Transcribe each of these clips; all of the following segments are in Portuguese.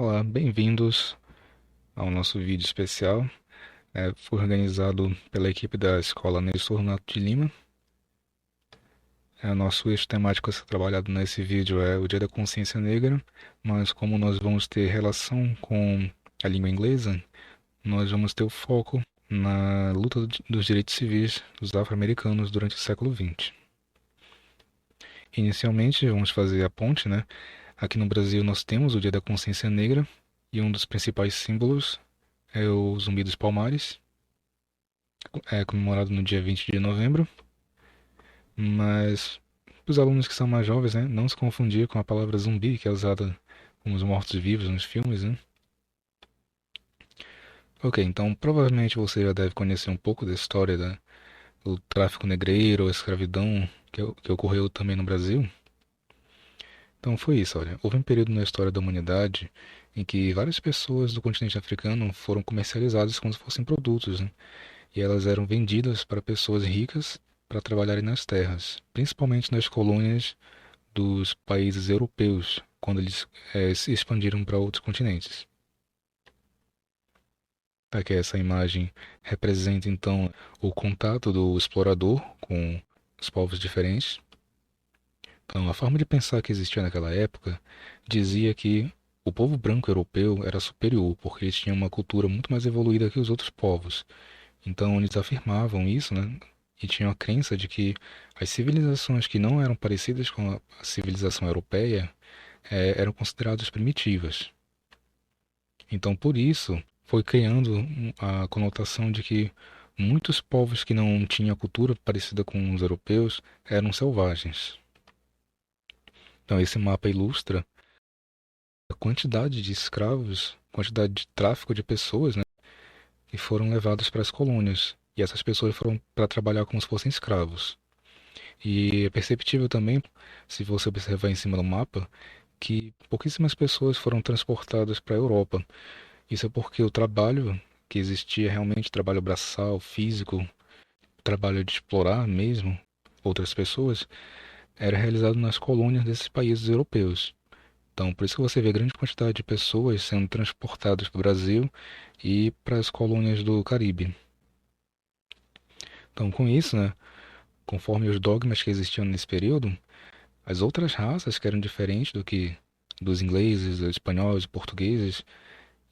Olá, bem-vindos ao nosso vídeo especial. Foi organizado pela equipe da Escola Nelson Renato de Lima. O nosso eixo temático a ser trabalhado nesse vídeo é o Dia da Consciência Negra, mas como nós vamos ter relação com a língua inglesa, nós vamos ter o foco na luta dos direitos civis dos afro-americanos durante o século XX. Inicialmente, vamos fazer a ponte, né? Aqui no Brasil nós temos o Dia da Consciência Negra e um dos principais símbolos é o Zumbi dos Palmares, comemorado no dia 20 de novembro, mas para os alunos que são mais jovens, né, não se confundir com a palavra zumbi, que é usada como os mortos-vivos nos filmes, né? Ok, então provavelmente você já deve conhecer um pouco da história do tráfico negreiro, a escravidão que ocorreu também no Brasil. Então foi isso, olha. Houve um período na história da humanidade em que várias pessoas do continente africano foram comercializadas como se fossem produtos, né? E elas eram vendidas para pessoas ricas para trabalharem nas terras, principalmente nas colônias dos países europeus, quando eles se expandiram para outros continentes. Aqui essa imagem representa então o contato do explorador com os povos diferentes. Então, a forma de pensar que existia naquela época dizia que o povo branco europeu era superior, porque eles tinham uma cultura muito mais evoluída que os outros povos. Então eles afirmavam isso, né? E tinham a crença de que as civilizações que não eram parecidas com a civilização europeia eram consideradas primitivas. Então por isso foi criando a conotação de que muitos povos que não tinham cultura parecida com os europeus eram selvagens. Então esse mapa ilustra a quantidade de escravos, quantidade de tráfico de pessoas, né, que foram levados para as colônias. E essas pessoas foram para trabalhar como se fossem escravos. E é perceptível também, se você observar em cima do mapa, que pouquíssimas pessoas foram transportadas para a Europa. Isso é porque o trabalho que existia realmente, trabalho braçal, físico, trabalho de explorar mesmo outras pessoas, era realizado nas colônias desses países europeus. Então, por isso que você vê grande quantidade de pessoas sendo transportadas para o Brasil e para as colônias do Caribe. Então, com isso, né, conforme os dogmas que existiam nesse período, as outras raças que eram diferentes do que dos ingleses, dos espanhóis, portugueses,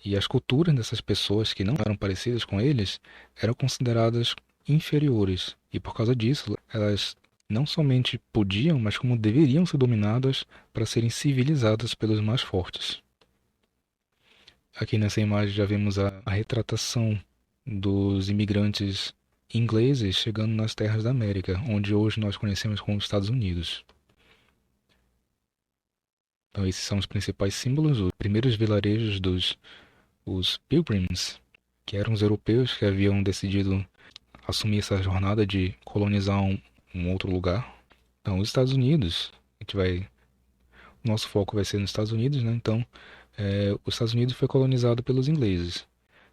e as culturas dessas pessoas que não eram parecidas com eles eram consideradas inferiores. E por causa disso, elas não somente podiam, mas como deveriam ser dominadas para serem civilizadas pelos mais fortes. Aqui nessa imagem já vemos a retratação dos imigrantes ingleses chegando nas terras da América, onde hoje nós conhecemos como Estados Unidos. Então, esses são os principais símbolos, os primeiros vilarejos dos os Pilgrims, que eram os europeus que haviam decidido assumir essa jornada de colonizar um outro lugar. Então, os Estados Unidos, a gente vai, nosso foco vai ser nos Estados Unidos, né? Então, os Estados Unidos foi colonizado pelos ingleses.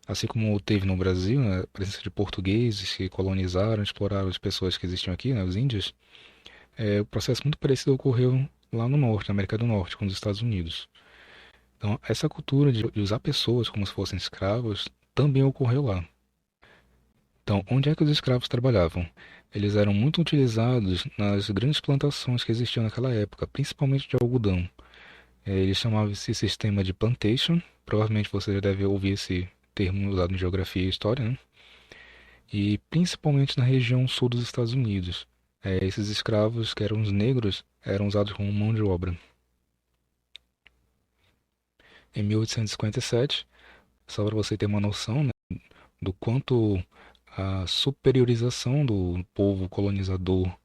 Assim como teve no Brasil, né, a presença de portugueses que colonizaram, exploraram as pessoas que existiam aqui, né, os índios, o processo muito parecido ocorreu lá no norte, na América do Norte, com os Estados Unidos. Então, essa cultura de usar pessoas como se fossem escravos também ocorreu lá. Então, onde é que os escravos trabalhavam? Eles eram muito utilizados nas grandes plantações que existiam naquela época, principalmente de algodão. Eles chamavam esse sistema de plantation. Provavelmente você já deve ouvir esse termo usado em geografia e história, né? E principalmente na região sul dos Estados Unidos. Esses escravos, que eram os negros, eram usados como mão de obra. Em 1857, só para você ter uma noção, né, do quanto a superiorização do povo colonizador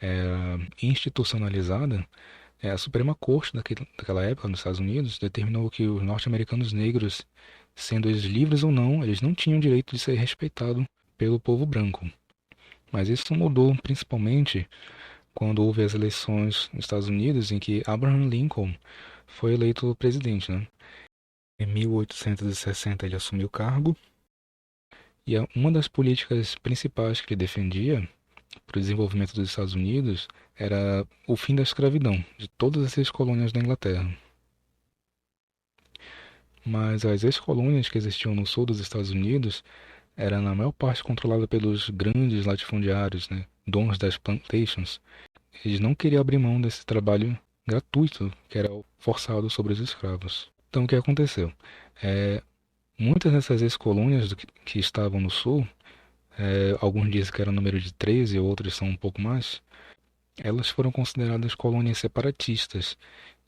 era institucionalizada, a Suprema Corte daquela época, nos Estados Unidos, determinou que os norte-americanos negros, sendo eles livres ou não, eles não tinham direito de ser respeitados pelo povo branco. Mas isso mudou principalmente quando houve as eleições nos Estados Unidos em que Abraham Lincoln foi eleito presidente, né? Em 1860 ele assumiu o cargo e uma das políticas principais que ele defendia para o desenvolvimento dos Estados Unidos era o fim da escravidão de todas essas colônias da Inglaterra. Mas as ex-colônias que existiam no sul dos Estados Unidos eram na maior parte controladas pelos grandes latifundiários, né, donos das plantations. Eles não queriam abrir mão desse trabalho gratuito que era forçado sobre os escravos. Então o que aconteceu? É, muitas dessas ex-colônias que estavam no sul, alguns dizem que era o número de 13, outros são um pouco mais, elas foram consideradas colônias separatistas.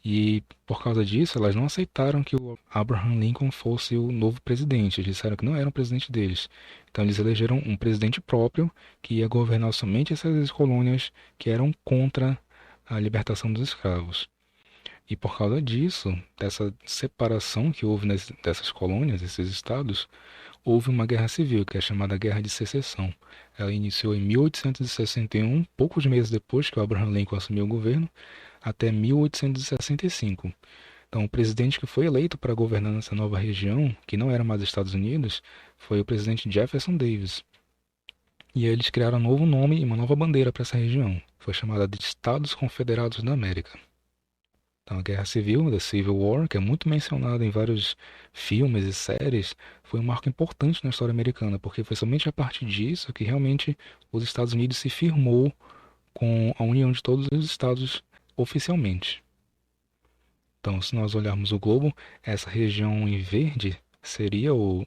E por causa disso, elas não aceitaram que o Abraham Lincoln fosse o novo presidente. Eles disseram que não era o presidente deles. Então eles elegeram um presidente próprio que ia governar somente essas colônias que eram contra a libertação dos escravos. E por causa disso, dessa separação que houve dessas colônias, desses estados, houve uma guerra civil, que é chamada Guerra de Secessão. Ela iniciou em 1861, poucos meses depois que o Abraham Lincoln assumiu o governo, até 1865. Então, o presidente que foi eleito para governar nessa nova região, que não era mais Estados Unidos, foi o presidente Jefferson Davis. E aí eles criaram um novo nome e uma nova bandeira para essa região. Foi chamada de Estados Confederados da América. Então, a Guerra Civil, The Civil War, que é muito mencionada em vários filmes e séries, foi um marco importante na história americana, porque foi somente a partir disso que realmente os Estados Unidos se firmou com a união de todos os estados oficialmente. Então, se nós olharmos o globo, essa região em verde seriam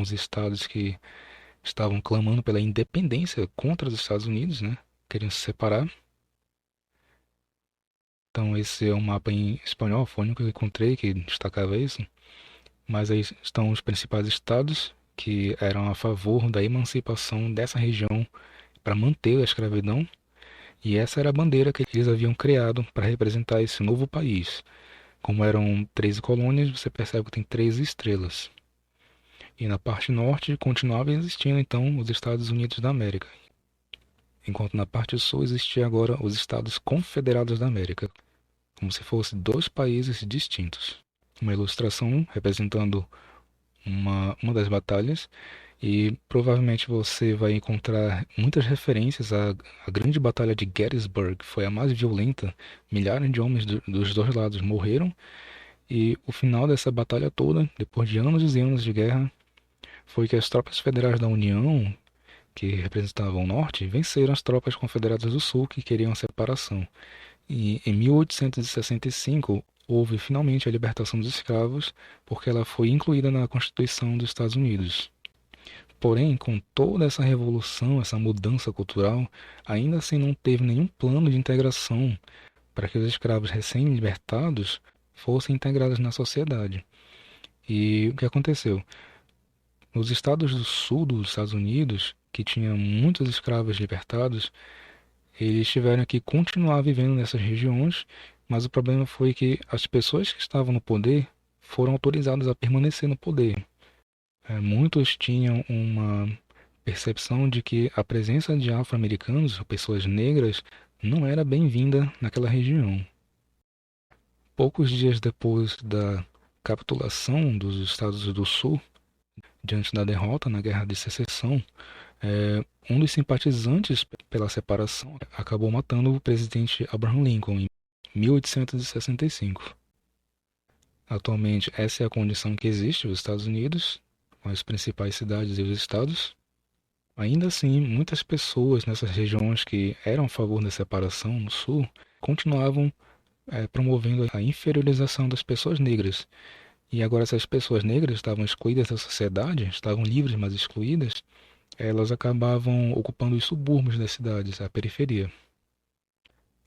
os estados que estavam clamando pela independência contra os Estados Unidos, né? Queriam se separar. Então, esse é um mapa em espanhol, foi o único que eu encontrei que destacava isso. Mas aí estão os principais estados que eram a favor da emancipação dessa região para manter a escravidão. E essa era a bandeira que eles haviam criado para representar esse novo país. Como eram 13 colônias, você percebe que tem 13 estrelas. E na parte norte continuava existindo então os Estados Unidos da América, enquanto na parte sul existia agora os Estados Confederados da América, como se fossem dois países distintos. Uma ilustração representando uma das batalhas, e provavelmente você vai encontrar muitas referências à grande batalha de Gettysburg, que foi a mais violenta. Milhares de homens dos dois lados morreram, e o final dessa batalha toda, depois de anos e anos de guerra, foi que as tropas federais da União, que representavam o norte, venceram as tropas confederadas do sul, que queriam a separação. E em 1865 houve finalmente a libertação dos escravos, porque ela foi incluída na Constituição dos Estados Unidos. Porém, com toda essa revolução, essa mudança cultural, ainda assim não teve nenhum plano de integração para que os escravos recém-libertados fossem integrados na sociedade. E o que aconteceu? Nos estados do sul dos Estados Unidos, que tinham muitos escravos libertados, eles tiveram que continuar vivendo nessas regiões, mas o problema foi que as pessoas que estavam no poder foram autorizadas a permanecer no poder. Muitos tinham uma percepção de que a presença de afro-americanos, pessoas negras, não era bem-vinda naquela região. Poucos dias depois da capitulação dos Estados do Sul, diante da derrota na Guerra de Secessão, um dos simpatizantes pela separação acabou matando o presidente Abraham Lincoln em 1865. Atualmente, essa é a condição que existe nos Estados Unidos, com as principais cidades e os estados. Ainda assim, muitas pessoas nessas regiões que eram a favor da separação no sul continuavam promovendo a inferiorização das pessoas negras. E agora essas pessoas negras estavam excluídas da sociedade, estavam livres, mas excluídas, elas acabavam ocupando os subúrbios das cidades, a periferia.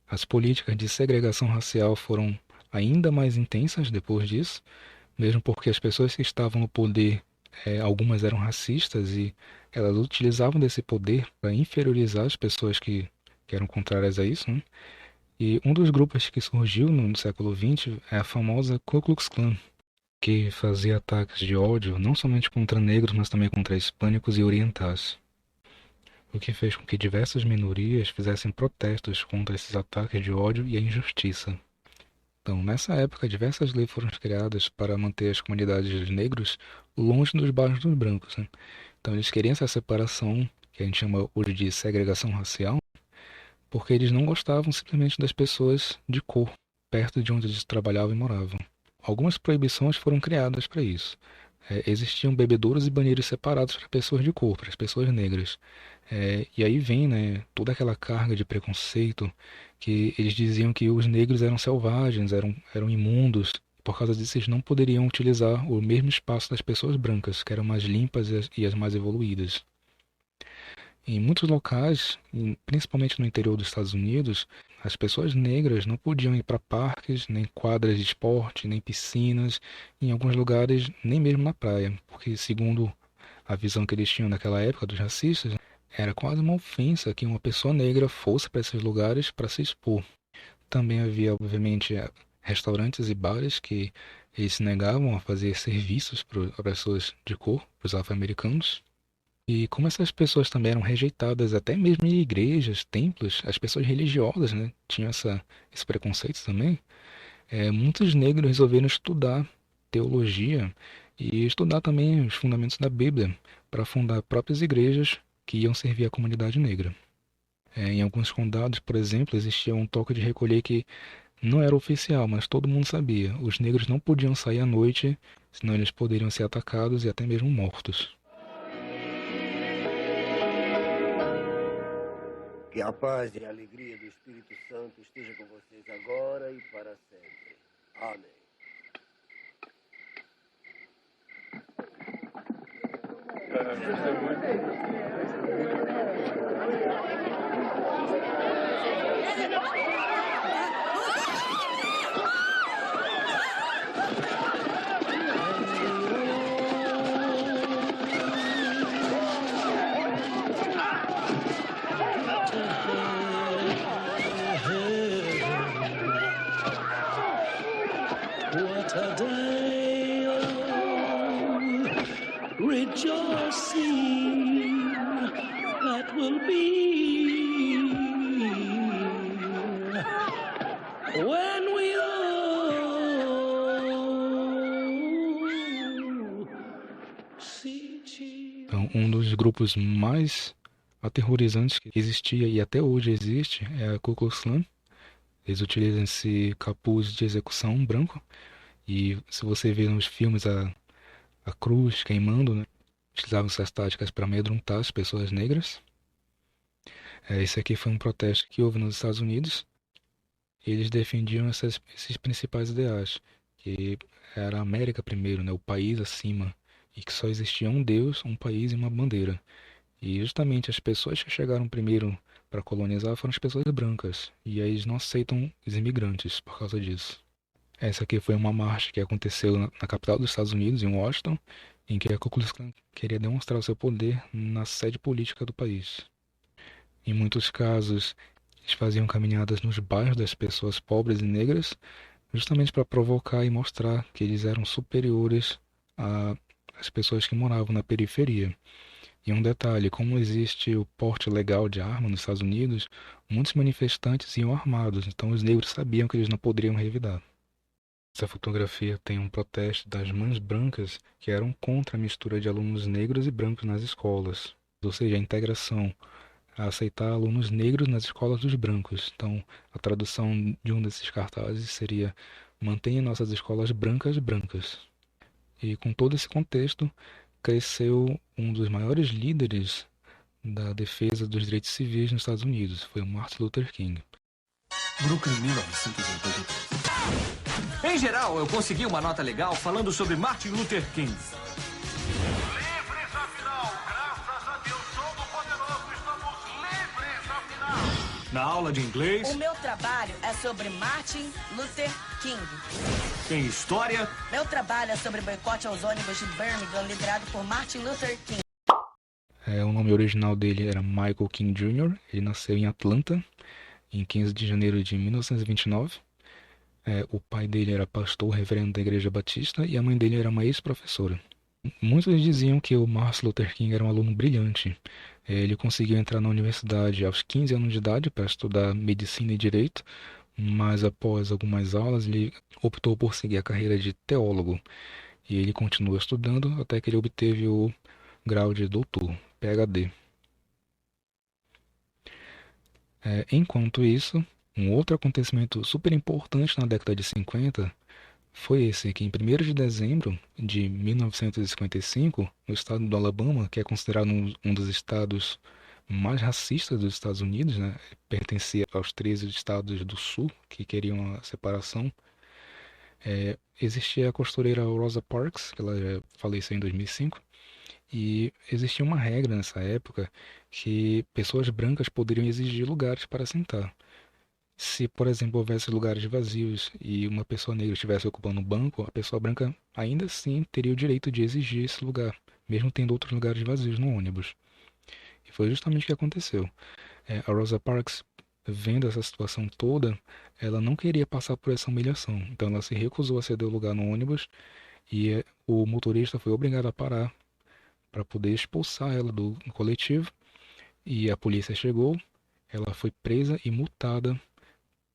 As políticas de segregação racial foram ainda mais intensas depois disso, mesmo porque as pessoas que estavam no poder, algumas eram racistas e elas utilizavam desse poder para inferiorizar as pessoas que eram contrárias a isso, né? E um dos grupos que surgiu no século XX é a famosa Ku Klux Klan, que fazia ataques de ódio não somente contra negros, mas também contra hispânicos e orientais, o que fez com que diversas minorias fizessem protestos contra esses ataques de ódio e a injustiça. Então, nessa época, diversas leis foram criadas para manter as comunidades negros longe dos bairros dos brancos, né? Então, eles queriam essa separação, que a gente chama hoje de segregação racial, porque eles não gostavam simplesmente das pessoas de cor perto de onde eles trabalhavam e moravam. algumas proibições foram criadas para isso. Existiam bebedouros e banheiros separados para pessoas de cor, para as pessoas negras. E aí vem, né, toda aquela carga de preconceito que eles diziam que os negros eram selvagens, eram imundos. Por causa disso, eles não poderiam utilizar o mesmo espaço das pessoas brancas, que eram mais limpas e as mais evoluídas. Em muitos locais, principalmente no interior dos Estados Unidos, as pessoas negras não podiam ir para parques, nem quadras de esporte, nem piscinas, em alguns lugares, nem mesmo na praia, porque, segundo a visão que eles tinham naquela época dos racistas, era quase uma ofensa que uma pessoa negra fosse para esses lugares para se expor. Também havia, obviamente, restaurantes e bares que eles se negavam a fazer serviços para pessoas de cor, para os afro-americanos. E como essas pessoas também eram rejeitadas até mesmo em igrejas, templos, as pessoas religiosas, né, tinham esse preconceito também, muitos negros resolveram estudar teologia e estudar também os fundamentos da Bíblia para fundar próprias igrejas que iam servir a comunidade negra. Em alguns condados, por exemplo, existia um toque de recolher que não era oficial, mas todo mundo sabia. Os negros não podiam sair à noite, senão eles poderiam ser atacados e até mesmo mortos. Que a paz e a alegria do Espírito Santo esteja com vocês agora e para sempre. Amém. What a day of rejoicing that will be when we all see Jesus. Então, um dos grupos mais aterrorizantes que existia e até hoje existe é a Ku Klux Klan. Eles utilizam esse capuz de execução branco e se você vê nos filmes a cruz queimando, né, utilizavam essas táticas para amedrontar as pessoas negras. Esse aqui foi um protesto que houve nos Estados Unidos. Eles defendiam esses principais ideais, que era a América primeiro, né, o país acima, e que só existia um Deus, um país e uma bandeira. E justamente as pessoas que chegaram primeiro para colonizar foram as pessoas brancas, e aí eles não aceitam os imigrantes por causa disso. Essa aqui foi uma marcha que aconteceu na capital dos Estados Unidos, em Washington, em que a Ku Klux Klan queria demonstrar o seu poder na sede política do país. Em muitos casos, eles faziam caminhadas nos bairros das pessoas pobres e negras, justamente para provocar e mostrar que eles eram superiores às pessoas que moravam na periferia. E um detalhe, como existe o porte legal de arma nos Estados Unidos, muitos manifestantes iam armados, então os negros sabiam que eles não poderiam revidar. Essa fotografia tem um protesto das mães brancas que eram contra a mistura de alunos negros e brancos nas escolas, ou seja, a integração, a aceitar alunos negros nas escolas dos brancos. Então, a tradução de um desses cartazes seria: mantenha nossas escolas brancas brancas. E com todo esse contexto, cresceu um dos maiores líderes da defesa dos direitos civis nos Estados Unidos, foi o Martin Luther King. Brooklyn, 1983. Em geral, eu consegui uma nota legal falando sobre Martin Luther King. Livres afinal, graças a Deus Todo-Poderoso, estamos livres afinal. Na aula de inglês, O meu trabalho é sobre Martin Luther King. em história, Meu trabalho é sobre boicote aos ônibus de Birmingham, liderado por Martin Luther King. O nome original dele era Michael King Jr., ele nasceu em Atlanta, em 15 de janeiro de 1929. O pai dele era pastor reverendo da Igreja Batista e a mãe dele era uma ex-professora. Muitos diziam que o Martin Luther King era um aluno brilhante. Ele conseguiu entrar na universidade aos 15 anos de idade para estudar medicina e direito, mas após algumas aulas ele optou por seguir a carreira de teólogo. E ele continuou estudando até que ele obteve o grau de doutor, PhD. Enquanto isso, um outro acontecimento super importante na década de 50 foi esse, que em 1º de dezembro de 1955, no estado do Alabama, que é considerado um dos estados mais racistas dos Estados Unidos, né? Pertencia aos 13 estados do sul que queriam a separação. Existia a costureira Rosa Parks, que ela já faleceu em 2005, e existia uma regra nessa época que pessoas brancas poderiam exigir lugares para sentar. Se, por exemplo, houvesse lugares vazios e uma pessoa negra estivesse ocupando um banco, a pessoa branca ainda assim teria o direito de exigir esse lugar, mesmo tendo outros lugares vazios no ônibus. E foi justamente o que aconteceu. A Rosa Parks, vendo essa situação toda, ela não queria passar por essa humilhação. Então ela se recusou a ceder o lugar no ônibus e o motorista foi obrigado a parar para poder expulsar ela do coletivo. E a polícia chegou, ela foi presa e multada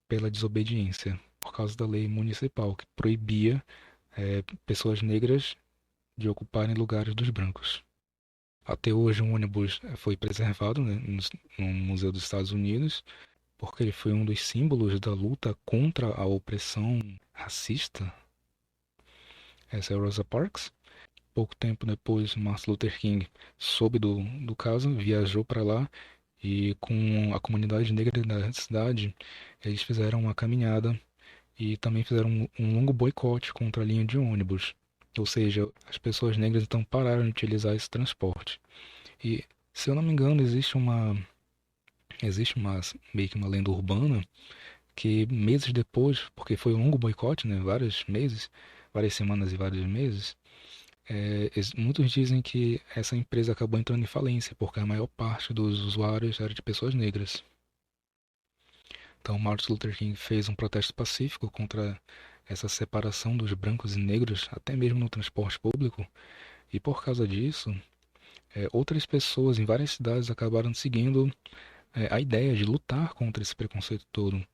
pela desobediência, por causa da lei municipal que proibia pessoas negras de ocuparem lugares dos brancos. Até hoje o ônibus foi preservado, né, no Museu dos Estados Unidos, porque ele foi um dos símbolos da luta contra a opressão racista. Essa é a Rosa Parks. Pouco tempo depois, Martin Luther King soube do caso, viajou para lá e com a comunidade negra da cidade, eles fizeram uma caminhada e também fizeram um longo boicote contra a linha de ônibus. Ou seja, as pessoas negras então pararam de utilizar esse transporte. E, se eu não me engano, existe uma meio que uma lenda urbana que meses depois, porque foi um longo boicote, né, vários meses, várias semanas e vários meses, muitos dizem que essa empresa acabou entrando em falência, porque a maior parte dos usuários era de pessoas negras. Então, Martin Luther King fez um protesto pacífico contra essa separação dos brancos e negros, até mesmo no transporte público, e por causa disso, outras pessoas em várias cidades acabaram seguindo a ideia de lutar contra esse preconceito todo.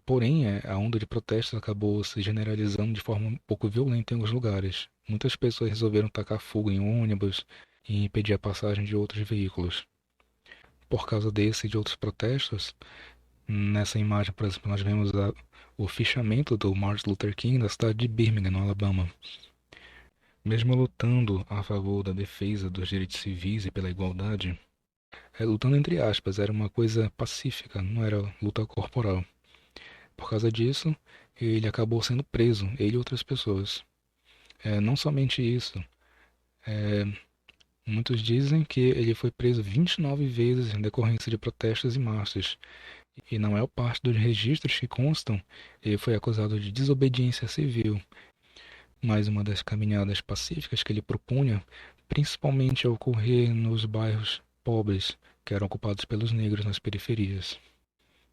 Porém, a onda de protestos acabou se generalizando de forma um pouco violenta em alguns lugares. Muitas pessoas resolveram tacar fogo em ônibus e impedir a passagem de outros veículos. Por causa desse e de outros protestos, nessa imagem, por exemplo, nós vemos o fichamento do Martin Luther King na cidade de Birmingham, no Alabama. Mesmo lutando a favor da defesa dos direitos civis e pela igualdade, lutando entre aspas, era uma coisa pacífica, não era luta corporal. Por causa disso, ele acabou sendo preso, ele e outras pessoas. Não somente isso, muitos dizem que ele foi preso 29 vezes em decorrência de protestos e marchas. E na maior parte dos registros que constam, ele foi acusado de desobediência civil. Mas uma das caminhadas pacíficas que ele propunha, principalmente a ocorrer nos bairros pobres, que eram ocupados pelos negros nas periferias.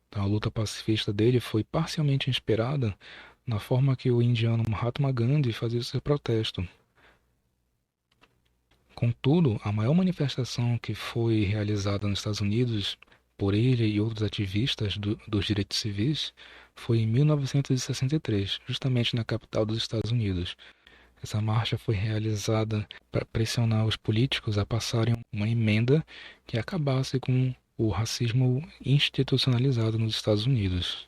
Então, a luta pacifista dele foi parcialmente inspirada na forma que o indiano Mahatma Gandhi fazia seu protesto. Contudo, a maior manifestação que foi realizada nos Estados Unidos por ele e outros ativistas dos direitos civis foi em 1963, justamente na capital dos Estados Unidos. Essa marcha foi realizada para pressionar os políticos a passarem uma emenda que acabasse com o racismo institucionalizado nos Estados Unidos.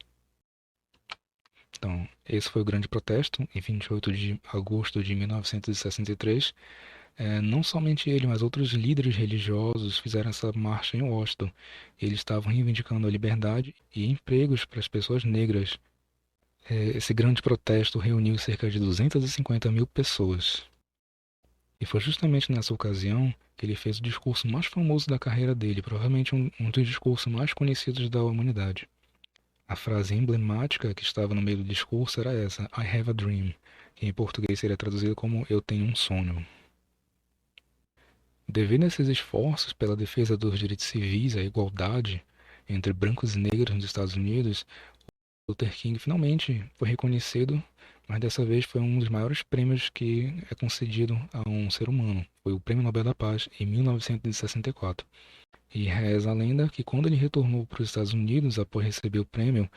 Então, esse foi o grande protesto, em 28 de agosto de 1963. Não somente ele, mas outros líderes religiosos fizeram essa marcha em Washington. Eles estavam reivindicando a liberdade e empregos para as pessoas negras. Esse grande protesto reuniu cerca de 250 mil pessoas. E foi justamente nessa ocasião que ele fez o discurso mais famoso da carreira dele, provavelmente um dos discursos mais conhecidos da humanidade. A frase emblemática que estava no meio do discurso era essa: I have a dream, que em português seria traduzido como Eu tenho um sonho. Devido a esses esforços pela defesa dos direitos civis e a igualdade entre brancos e negros nos Estados Unidos, Luther King finalmente foi reconhecido, mas dessa vez foi um dos maiores prêmios que é concedido a um ser humano. Foi o Prêmio Nobel da Paz, em 1964. E reza a lenda que quando ele retornou para os Estados Unidos após receber o prêmio,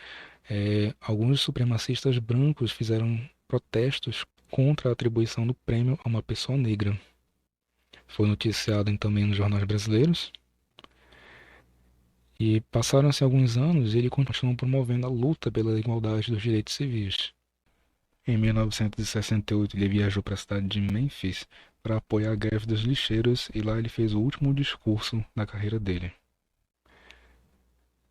alguns supremacistas brancos fizeram protestos contra a atribuição do prêmio a uma pessoa negra. Foi noticiado também nos jornais brasileiros. E passaram-se alguns anos e ele continuou promovendo a luta pela igualdade dos direitos civis. Em 1968, ele viajou para a cidade de Memphis para apoiar a greve dos lixeiros e lá ele fez o último discurso da carreira dele.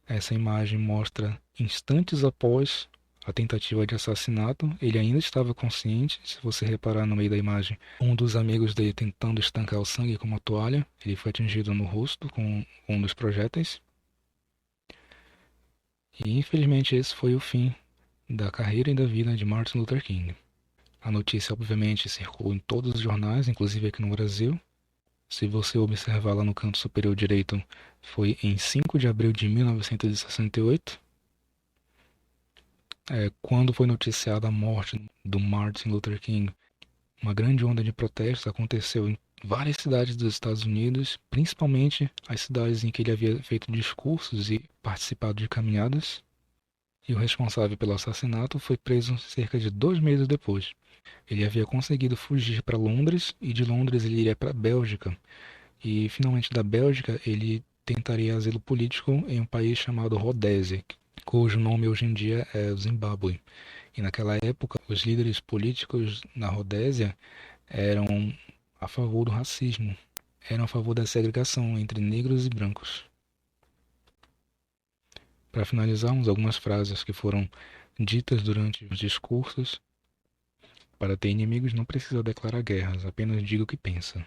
Essa imagem mostra instantes após a tentativa de assassinato. Ele ainda estava consciente. Se você reparar no meio da imagem, um dos amigos dele tentando estancar o sangue com uma toalha. Ele foi atingido no rosto com um dos projéteis. E infelizmente esse foi o fim da carreira e da vida de Martin Luther King. A notícia obviamente circulou em todos os jornais, inclusive aqui no Brasil. Se você observar lá no canto superior direito, foi em 5 de abril de 1968. Quando foi noticiada a morte do Martin Luther King, uma grande onda de protestos aconteceu em várias cidades dos Estados Unidos, principalmente as cidades em que ele havia feito discursos e participado de caminhadas. E o responsável pelo assassinato foi preso cerca de 2 meses depois. Ele havia conseguido fugir para Londres e de Londres ele iria para a Bélgica. E finalmente da Bélgica ele tentaria asilo político em um país chamado Rodésia, cujo nome hoje em dia é Zimbábue. E naquela época os líderes políticos na Rodésia eram a favor do racismo, eram a favor da segregação entre negros e brancos. Para finalizarmos, algumas frases que foram ditas durante os discursos. Para ter inimigos não precisa declarar guerras, apenas diga o que pensa.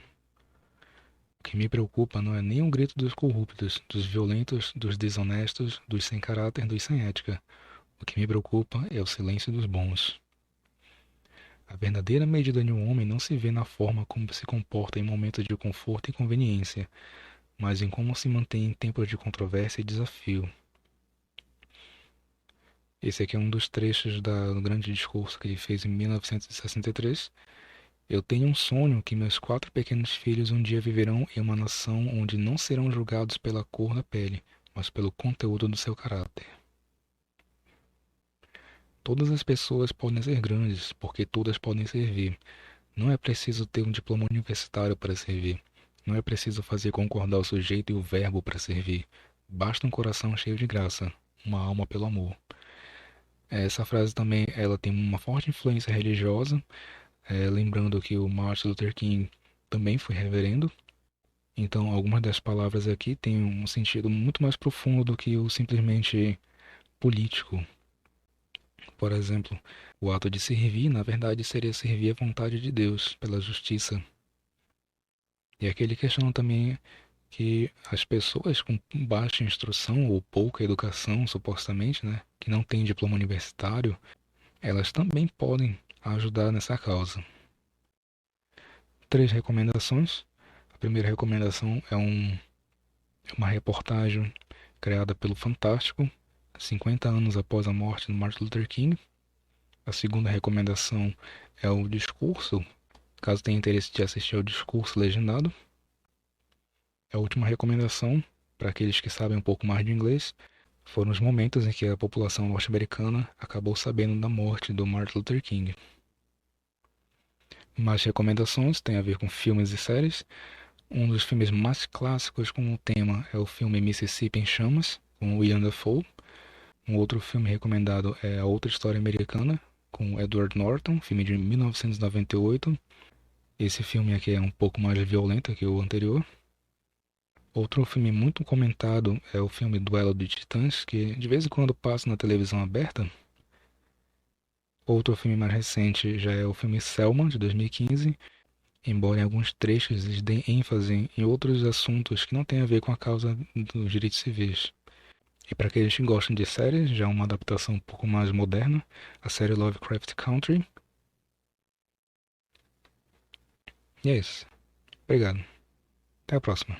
O que me preocupa não é nem o grito dos corruptos, dos violentos, dos desonestos, dos sem caráter, dos sem ética. O que me preocupa é o silêncio dos bons. A verdadeira medida de um homem não se vê na forma como se comporta em momentos de conforto e conveniência, mas em como se mantém em tempos de controvérsia e desafio. Esse aqui é um dos trechos do grande discurso que ele fez em 1963. Eu tenho um sonho que meus 4 pequenos filhos um dia viverão em uma nação onde não serão julgados pela cor da pele, mas pelo conteúdo do seu caráter. Todas as pessoas podem ser grandes, porque todas podem servir. Não é preciso ter um diploma universitário para servir. Não é preciso fazer concordar o sujeito e o verbo para servir. Basta um coração cheio de graça, uma alma pelo amor. Essa frase também ela tem uma forte influência religiosa, lembrando que o Martin Luther King também foi reverendo. Então, algumas das palavras aqui têm um sentido muito mais profundo do que o simplesmente político. Por exemplo, o ato de servir, na verdade, seria servir à vontade de Deus, pela justiça. E aqui ele questiona também que as pessoas com baixa instrução ou pouca educação, supostamente, né, que não têm diploma universitário, elas também podem ajudar nessa causa. 3 recomendações. A primeira recomendação é uma reportagem criada pelo Fantástico, 50 anos após a morte do Martin Luther King. A segunda recomendação é o discurso, caso tenha interesse de assistir ao discurso legendado. A última recomendação, para aqueles que sabem um pouco mais de inglês, foram os momentos em que a população norte-americana acabou sabendo da morte do Martin Luther King. Mais recomendações têm a ver com filmes e séries. Um dos filmes mais clássicos com o tema é o filme Mississippi em Chamas, com William Dafoe. Um outro filme recomendado é A Outra História Americana, com Edward Norton, filme de 1998. Esse filme aqui é um pouco mais violento que o anterior. Outro filme muito comentado é o filme Duelo de Titãs, que de vez em quando passa na televisão aberta. Outro filme mais recente já é o filme Selma, de 2015, embora em alguns trechos eles deem ênfase em outros assuntos que não têm a ver com a causa dos direitos civis. E para aqueles que gostam de séries, já uma adaptação um pouco mais moderna, a série Lovecraft Country. E é isso. Obrigado. Até a próxima.